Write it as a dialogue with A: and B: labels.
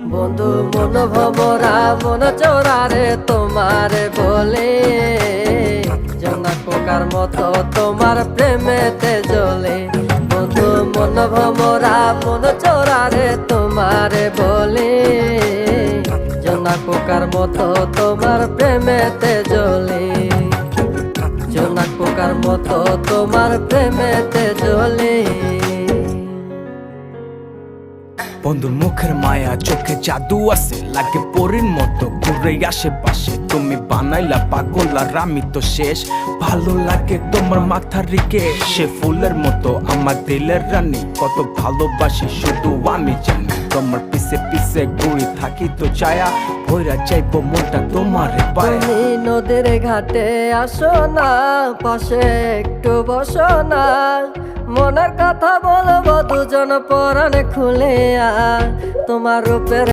A: বন্ধু মন ভমরা মন চোরারে তোমারে বলে, জোনাক পোকার মতো তোমার প্রেমেতে জ্বলে। বন্ধু মন ভমরা মন চোরারে তোমারে বলে, জোনাক পোকার মতো তোমার প্রেমেতে জ্বলে। জোনাক পোকার মতো তোমার প্রেমেতে জ্বলে।
B: বন্ধুর মুখের মায়া চোখে জাদু আছে, লাগে পরীর মতো ঘুরে আশেপাশে। তুমি বানাইলা পাগল আর আমি তো শেষ। ভালো লাগে তোমার মাথার রিকে, সে ফুলের মতো আমার দিলের রানী। কত ভালোবাসি শুধু আমি জানি, তোমার পিছে পিছে ঘুরি থাকি তো ছায়া। ভৈরা চাইবো মনটা তোমার পায়ে।
A: তুমি নদীর ঘাটে আসো না, পাশে একটু বসো না। মনের কথা বলবো দুজন পরাণ খুলে, তোমার রূপের